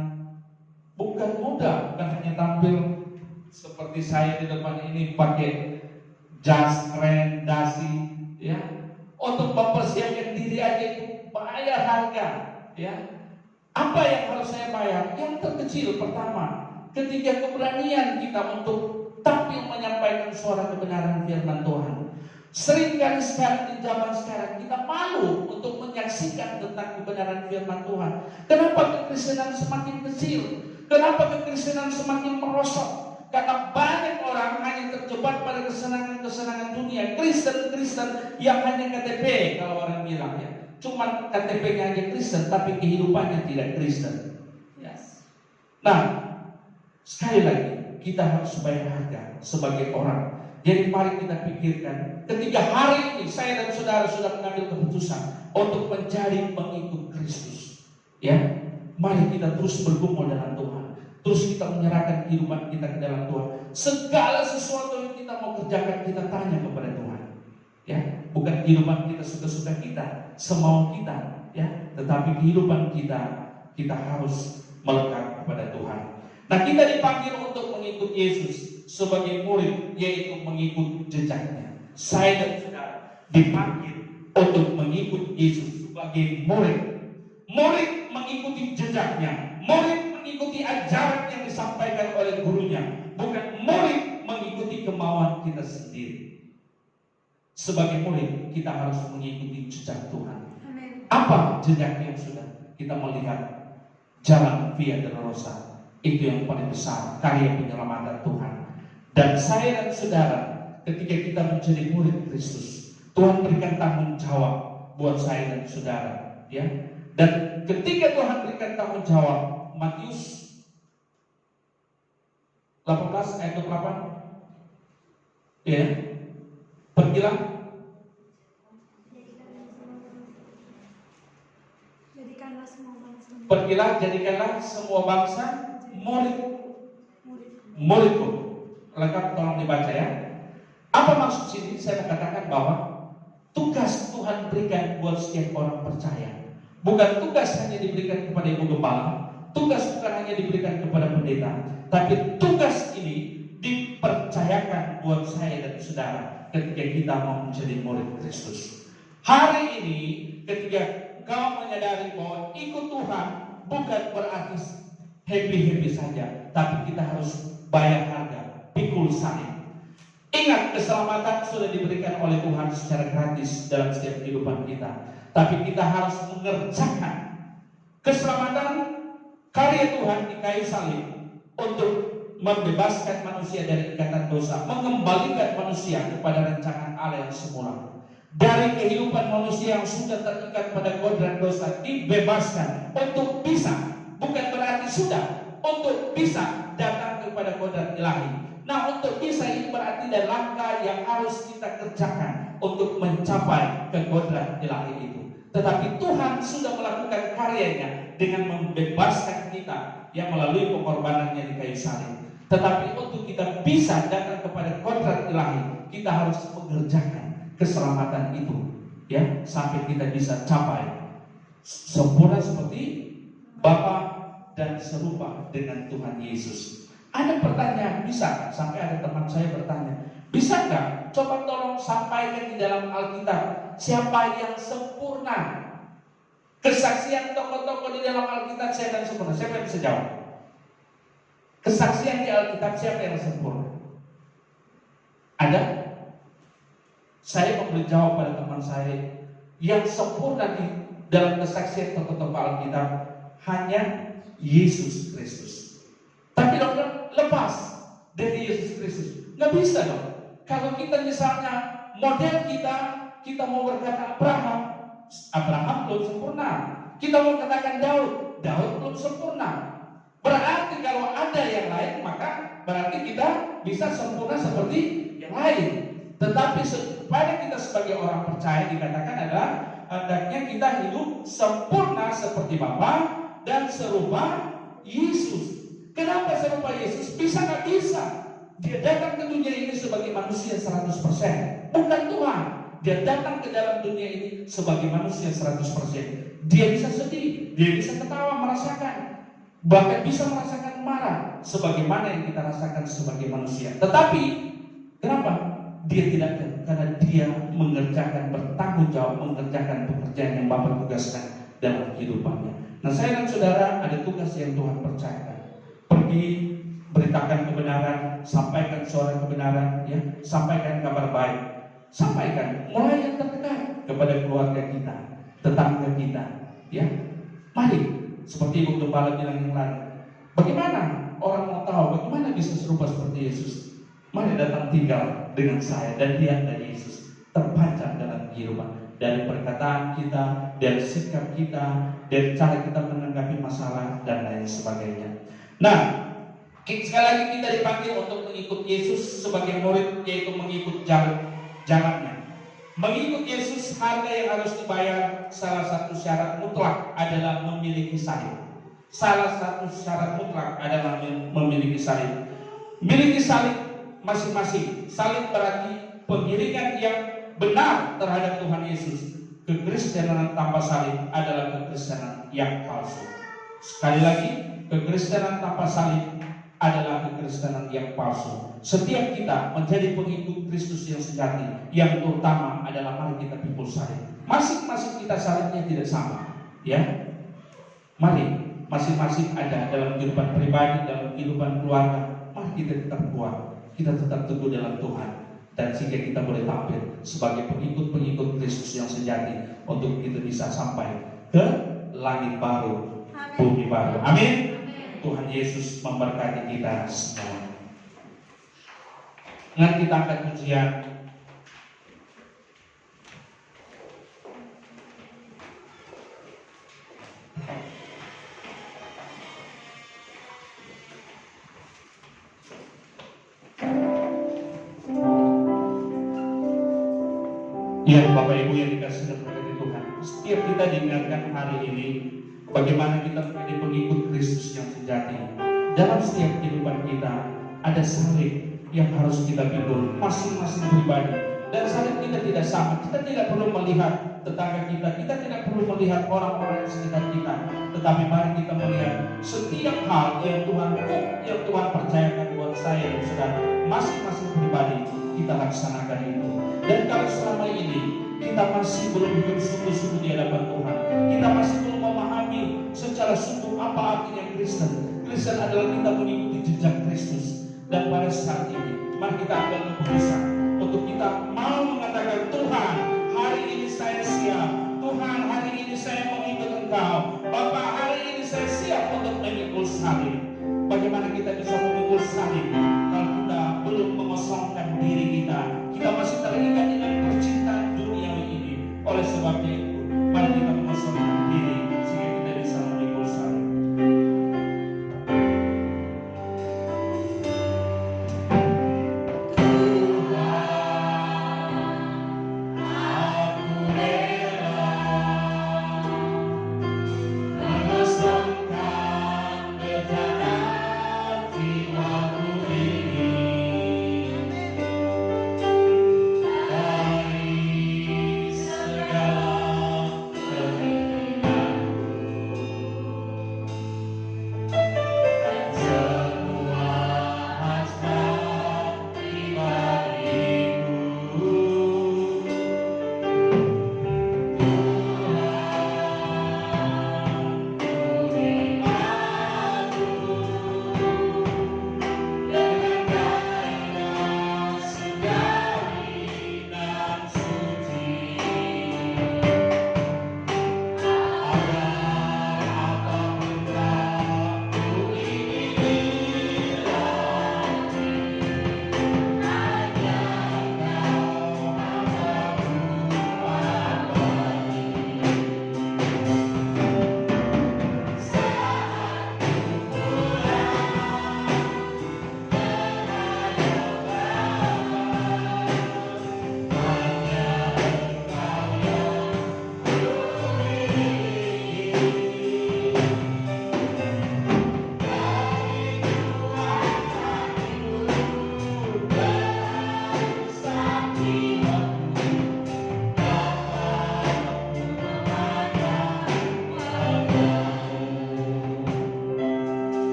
bukan mudah, bukan hanya tampil seperti saya di depan ini pakai jas keren, dasi, ya. Untuk mempersiapkan diri aja itu bayar harga, ya. Apa yang harus saya bayar? Yang terkecil pertama, ketika keberanian kita untuk tampil menyampaikan suara kebenaran firman Tuhan. Seringkali sekarang di zaman sekarang kita malu untuk menyaksikan tentang kebenaran firman Tuhan. Kenapa kekristenan semakin kecil? Kenapa kekristenan semakin merosot? Karena banyak orang hanya terjebak pada kesenangan-kesenangan dunia. Kristen-Kristen yang hanya KTP, kalau orang bilang, ya. Cuman KTP-nya aja Kristen, tapi kehidupannya tidak Kristen. Yes. Nah, sekali lagi kita harus bayar harga sebagai orang. Jadi mari kita pikirkan, ketika hari ini saya dan saudara sudah mengambil keputusan untuk menjadi pengikut Kristus, ya, mari kita terus bergumul dalam Tuhan, terus kita menyerahkan kehidupan kita ke dalam Tuhan. Segala sesuatu yang kita mau kerjakan kita tanya kepada Tuhan, ya, bukan kehidupan kita suka-suka kita, semau kita, ya, tetapi kehidupan kita harus melekat kepada Tuhan. Nah, kita dipanggil untuk mengikut Yesus sebagai murid, yaitu mengikut jejaknya. Saya dan saudara dipanggil untuk mengikut Yesus sebagai murid. Murid mengikuti jejaknya, murid mengikuti ajaran yang disampaikan oleh gurunya, bukan murid mengikuti kemauan kita sendiri. Sebagai murid kita harus mengikuti jejak Tuhan. Amin. Apa jejaknya yang sudah kita melihat? Jalan Via Dolorosa. Itu yang paling besar, karya penyelamatan Tuhan. Dan saya dan saudara, ketika kita menjadi murid Kristus, Tuhan berikan tanggung jawab buat saya dan saudara, ya. Dan ketika Tuhan berikan tanggung jawab, Matius 18 ayat 28, ya, pergilah jadikanlah semua bangsa muridku. Lengkap, tolong dibaca, ya. Apa maksud sini? Saya mau katakan bahwa tugas Tuhan berikan buat setiap orang percaya. Bukan tugas hanya diberikan kepada ibu gembala, tugas bukan hanya diberikan kepada pendeta, tapi tugas ini dipercayakan buat saya dan saudara ketika kita mau menjadi murid Kristus. Hari ini ketika kau menyadari bahwa ikut Tuhan bukan berarti happy-happy saja, tapi kita harus bayar harga, pikul salib. Ingat, keselamatan sudah diberikan oleh Tuhan secara gratis dalam setiap kehidupan kita. Tapi kita harus mengerjakan keselamatan karya Tuhan di kayu salib untuk membebaskan manusia dari ikatan dosa, mengembalikan manusia kepada rancangan Allah yang semula. Dari kehidupan manusia yang sudah terikat pada kodrat dosa, dibebaskan untuk bisa, bukan berarti sudah, untuk bisa datang kepada kodrat ilahi. Nah, untuk bisa ini berarti ada langkah yang harus kita kerjakan untuk mencapai ke kodrat ilahi itu. Tetapi Tuhan sudah melakukan karyanya dengan membebaskan kita yang melalui pengorbanannya di kayu salib. Tetapi untuk kita bisa datang kepada kodrat ilahi, kita harus mengerjakan keselamatan itu, ya, sampai kita bisa capai sempurna seperti Bapa dan serupa dengan Tuhan Yesus. Ada pertanyaan, bisa? Sampai ada teman saya bertanya, bisa nggak? Coba tolong sampaikan di dalam Alkitab siapa yang sempurna. Kesaksian tokoh-tokoh di dalam Alkitab siapa yang sempurna? Siapa yang bisa jawab? Kesaksian di Alkitab siapa yang sempurna? Ada? Saya memberi jawab pada teman saya, yang sempurna di dalam kesaksian tokoh-tokoh Alkitab hanya Yesus Kristus. Tapi dokter, lepas dari Yesus Kristus nggak bisa dong. Kalau kita misalnya model kita mau berkata Abraham belum sempurna. Kita mau katakan Daud belum sempurna. Berarti kalau ada yang lain, maka berarti kita bisa sempurna seperti yang lain. Tetapi supaya kita sebagai orang percaya dikatakan adalah hendaknya kita hidup sempurna seperti Bapa dan serupa Yesus. Kenapa serupa Yesus? Bisa nggak bisa? Dia datang ke dunia ini sebagai manusia 100%, bukan Tuhan. Dia datang ke dalam dunia ini sebagai manusia 100%. Dia bisa sedih, dia bisa ketawa, merasakan, bahkan bisa merasakan marah sebagaimana yang kita rasakan sebagai manusia. Tetapi kenapa dia tidak? Karena dia mengerjakan, bertanggung jawab mengerjakan pekerjaan yang Bapa tugaskan dalam kehidupannya. Nah, saya dan saudara ada tugas yang Tuhan percayakan. Pergi beritakan kebenaran, sampaikan suara kebenaran, ya, sampaikan kabar baik, sampaikan mulai yang terdekat kepada keluarga kita, tetangga kita, ya. Mari, seperti Ibu Gembala bilang yang lalu, bagaimana orang mau tahu bagaimana bisa serupa seperti Yesus? Mari datang tinggal dengan saya dan lihat dari Yesus terpancar dalam kehidupan, dari perkataan kita, dari sikap kita, dari cara kita menanggapi masalah dan lain sebagainya. Nah, sekali lagi kita dipanggil untuk mengikut Yesus sebagai murid, yaitu mengikut jalannya. Mengikut Yesus, harga yang harus dibayar, salah satu syarat mutlak adalah memiliki salib. Salah satu syarat mutlak adalah memiliki salib. Memiliki salib masing-masing. Salib berarti pengiringan yang benar terhadap Tuhan Yesus. Kekristenan tanpa salib adalah kekristenan yang palsu. Sekali lagi, kekristenan tanpa salib adalah kekristenan yang palsu. Setiap kita menjadi pengikut Kristus yang sejati, yang terutama adalah mari kita pikul salib. Masing-masing kita salibnya tidak sama, ya. Mari masing-masing ada dalam kehidupan pribadi, dalam kehidupan keluarga. Mari kita tetap kuat, kita tetap teguh dalam Tuhan, dan sehingga kita boleh tampil sebagai pengikut-pengikut Kristus yang sejati untuk kita bisa sampai ke langit baru, bumi baru. Amin. Tuhan Yesus memberkati kita semua. Dengan kita angkat pujian. Ya, Bapak Ibu yang dikasihi dan diberkati Tuhan, setiap kita diingatkan hari ini bagaimana kita menjadi pengikut Kristus yang sejati. Dalam setiap kehidupan kita ada salib yang harus kita pikul masing-masing pribadi. Dan salib kita tidak sama. Kita tidak perlu melihat tetangga kita, kita tidak perlu melihat orang-orang yang sekitar kita, tetapi mari kita melihat setiap hal yang Tuhan percayakan buat saya dan saudara, masing-masing pribadi kita laksanakan itu. Dan kalau selama ini kita masih belum hidup sungguh-sungguh di hadapan Tuhan, kita masih belum memahami secara sungguh apa artinya Kristen. Kristen adalah kita mengikuti jejak Kristus. Dan pada saat ini, mari kita ambil keputusan untuk kita mau mengatakan, Tuhan, hari ini saya siap. Tuhan, hari ini saya mengikut Engkau. Bapak, hari ini saya siap untuk memikul salib. Bagaimana kita bisa memikul salib kalau kita belum mengosongkan diri kita? Kita masih terikat dengan percintaan duniawi ini. Oleh sebabnya itu, mari kita mengosongkan diri sehingga kita bisa memikul salib. Jiwaku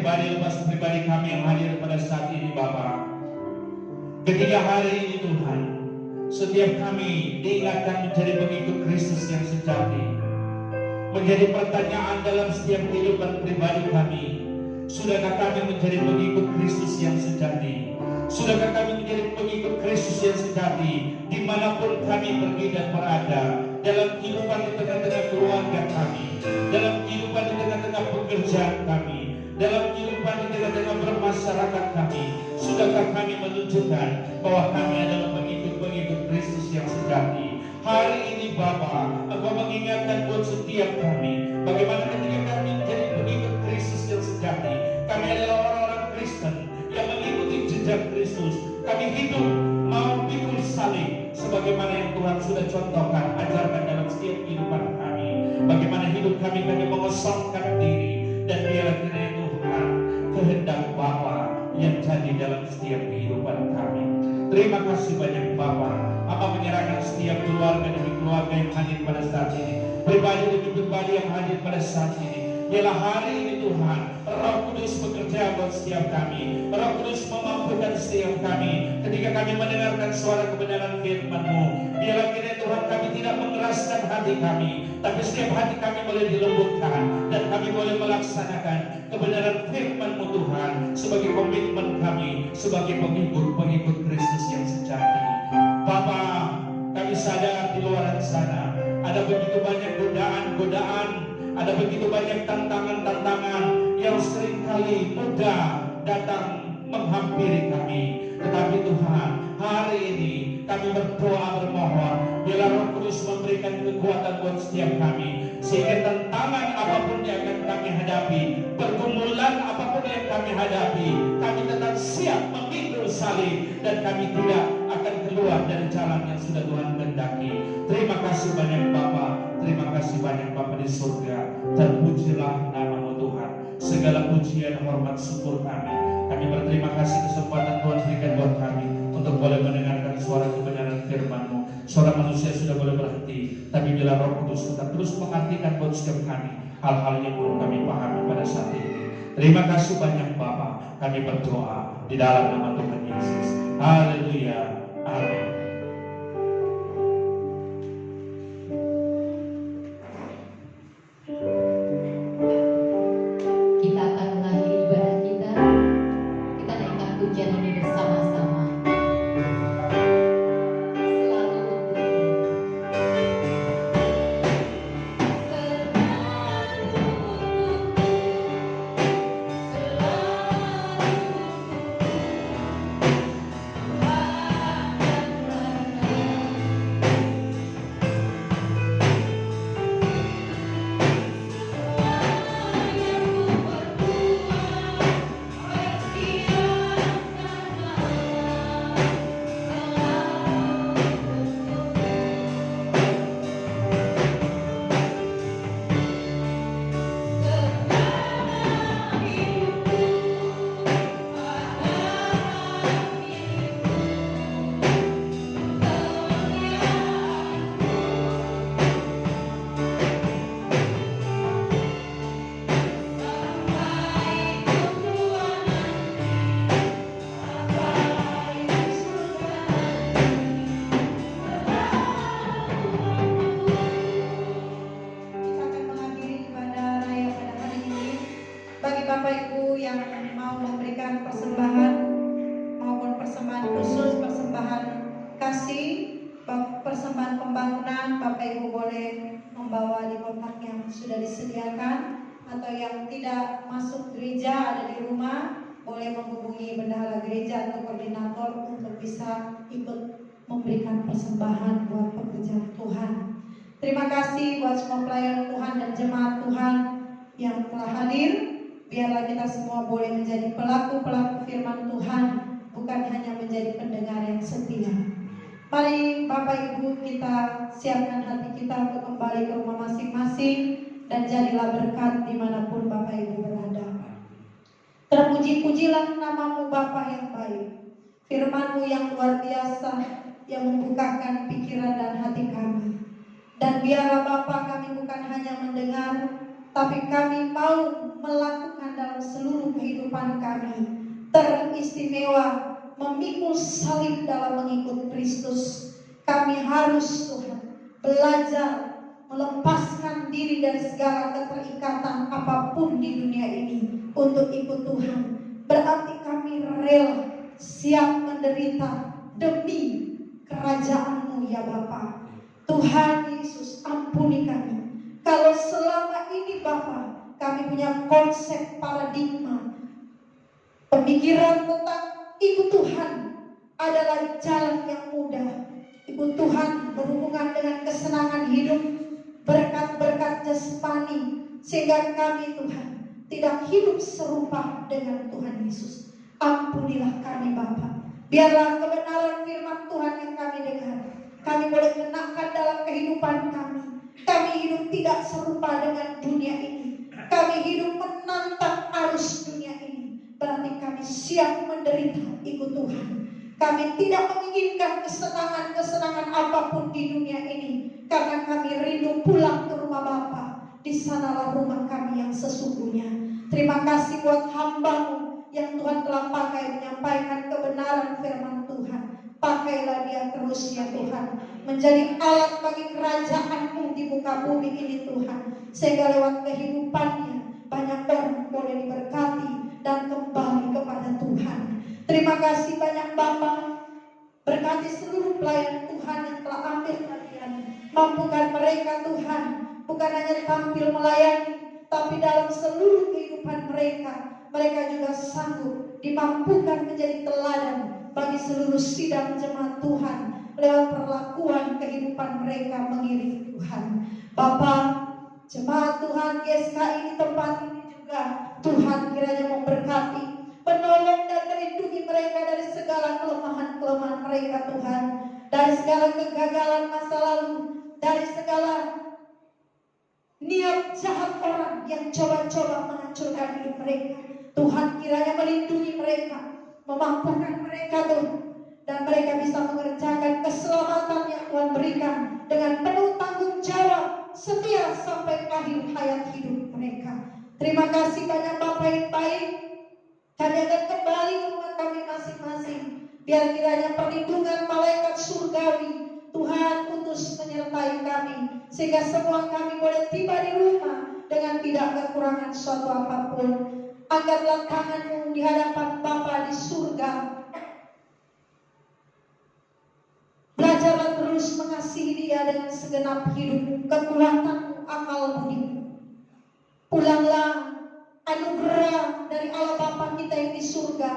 pribadi lepas pribadi kami yang hadir pada saat ini Bapa. Ketika hari ini Tuhan, setiap kami diingatkan menjadi pengikut Kristus yang sejati. Menjadi pertanyaan dalam setiap kehidupan pribadi kami, sudahkah kami menjadi pengikut Kristus yang sejati? Sudahkah kami menjadi pengikut Kristus yang sejati dimanapun kami pergi dan berada, dalam kehidupan di tengah-tengah keluarga kami, dalam kehidupan di tengah-tengah pekerjaan kami, dalam kehidupan di tengah-tengah bermasyarakat kami? Sudahkah kami menunjukkan bahwa kami adalah pengikut-pengikut Kristus yang sejati? Hari ini Bapa, Engkau mengingatkan buat setiap kami bagaimana ketika kami menjadi pengikut Kristus yang sejati, kami adalah orang-orang Kristen yang mengikuti jejak Kristus. Kami hidup mau pikul salib sebagaimana yang Tuhan sudah contohkan, ajarkan dalam setiap kehidupan kami. Bagaimana hidup kami mengosongkan diri, dan biarlah kiranya Tuhan kehendak Bapa yang jadi dalam setiap kehidupan kami. Terima kasih banyak Bapa. Apa menyerahkan setiap keluarga demi keluarga yang hadir pada saat ini, pribadi demi pribadi yang hadir pada saat ini. Biarlah hari ini Tuhan, Roh Kudus bekerja buat setiap kami. Roh Kudus memampukan setiap kami ketika kami mendengarkan suara kebenaran firman-Mu. Biarlah kiranya Tuhan kami tidak mengeraskan hati kami, tapi setiap hati kami boleh dilembutkan dan kami boleh melaksanakan kebenaran firman-Mu Tuhan sebagai komitmen kami sebagai pengikut Kristus yang sejati. Bapa, kami sadar di luar sana ada begitu banyak godaan-godaan, ada begitu banyak tantangan-tantangan yang seringkali mudah datang menghampiri kami. Tetapi Tuhan, hari ini kami berdoa bermohon, biarlah Roh Kudus memberikan kekuatan buat setiap kami, sehingga tantangan apapun yang akan kami hadapi, pergumulan apapun yang kami hadapi, kami tetap siap memikul salib dan kami tidak akan keluar dari jalan yang sudah Tuhan kehendaki. Terima kasih banyak Bapa, terima kasih banyak Bapa di surga. Terpujilah nama-Mu Tuhan. Segala pujian, hormat, syukur kami berterima kasih kesempatan Tuhan berikan buat kami untuk boleh mendengarkan suara kebenaran firman-Mu. Suara manusia sudah boleh berhenti, tapi bila Roh Kudus tetap terus mengartikan buat setiap kami hal-hal yang belum kami pahami pada saat ini. Terima kasih banyak Bapa. Kami berdoa di dalam nama Tuhan Yesus. Haleluya. Amin. Kita akan mengakhiri ibadah kita. Kita naikkan pujian ini bersama-sama. Selalu persembahan pembangunan, Bapak Ibu boleh membawa di kotak yang sudah disediakan, atau yang tidak masuk gereja ada di rumah boleh menghubungi bendahara gereja atau koordinator untuk bisa ikut memberikan persembahan buat pekerjaan Tuhan. Terima kasih buat semua pelayan Tuhan dan jemaat Tuhan yang telah hadir. Biarlah kita semua boleh menjadi pelaku-pelaku firman Tuhan, bukan hanya menjadi pendengar yang setia. Mari Bapak Ibu kita siapkan hati kita untuk kembali ke rumah masing-masing, dan jadilah berkat dimanapun Bapak Ibu berada. Terpuji-pujilah nama-Mu Bapa yang baik, firman-Mu yang luar biasa yang membukakan pikiran dan hati kami. Dan biarlah Bapa kami bukan hanya mendengar, tapi kami mau melakukan dalam seluruh kehidupan kami, teristimewa memikul salib dalam mengikut Kristus. Kami harus, Tuhan, belajar melepaskan diri dari segala keterikatan apapun di dunia ini untuk ikut Tuhan. Berarti kami rela, siap menderita demi kerajaan-Mu ya Bapa. Tuhan Yesus, ampuni kami kalau selama ini Bapa kami punya konsep paradigma pemikiran tentang ikut Tuhan adalah jalan yang mudah. Ikut Tuhan berhubungan dengan kesenangan hidup, berkat-berkat jasmani, sehingga kami Tuhan tidak hidup serupa dengan Tuhan Yesus. Ampunilah kami Bapa. Biarlah kebenaran firman Tuhan yang kami dengar, kami boleh kenakan dalam kehidupan kami. Kami hidup tidak serupa dengan dunia ini. Kami hidup menantang arus dunia ini. Berarti kami siap menderita ikut Tuhan. Kami tidak menginginkan kesenangan-kesenangan apapun di dunia ini, karena kami rindu pulang ke rumah Bapa. Di sanalah rumah kami yang sesungguhnya. Terima kasih buat hamba-Mu yang Tuhan telah pakai menyampaikan kebenaran firman Tuhan. Pakailah dia terus ya Tuhan, menjadi alat bagi kerajaan-Mu di muka bumi ini Tuhan, sehingga lewat kehidupannya banyak orang boleh diberkati dan kembali kepada Tuhan. Terima kasih banyak Bapa. Berkati seluruh pelayan Tuhan yang telah ambil bagian. Mampukan mereka Tuhan, bukan hanya tampil melayani, tapi dalam seluruh kehidupan mereka, mereka juga sanggup dimampukan menjadi teladan bagi seluruh sidang jemaat Tuhan lewat perlakuan kehidupan mereka mengiring Tuhan. Bapa, jemaat Tuhan GSKI di tempat ini juga Tuhan kiranya memberkati, menolong dan melindungi mereka dari segala kelemahan-kelemahan mereka Tuhan, dari segala kegagalan masa lalu, dari segala niat jahat orang yang coba-coba menghancurkan hidup mereka. Tuhan kiranya melindungi mereka, memampukan mereka Tuhan, dan mereka bisa mengerjakan keselamatan yang Tuhan berikan dengan penuh tanggung jawab setia sampai akhir hayat hidup mereka. Terima kasih banyak Bapak yang baik. Kami akan kembali ke rumah kami masing-masing. Biar kiranya perlindungan malaikat surgawi Tuhan utus menyertai kami, sehingga semua kami boleh tiba di rumah dengan tidak kekurangan suatu apapun. Angkatlah tangan-Mu di hadapan Bapa di surga. Belajarlah terus mengasihi Dia dengan segenap hidup, kekuatan akal budi. Pulanglah anugerah dari Allah Bapa kita yang di surga,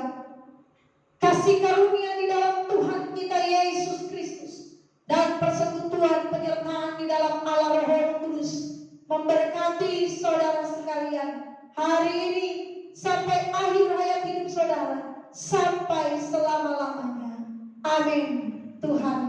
kasih karunia di dalam Tuhan kita Yesus Kristus, dan persekutuan penyertaan di dalam Allah Roh Kudus memberkati saudara sekalian hari ini sampai akhir hayat hidup saudara, sampai selama-lamanya. Amin. Tuhan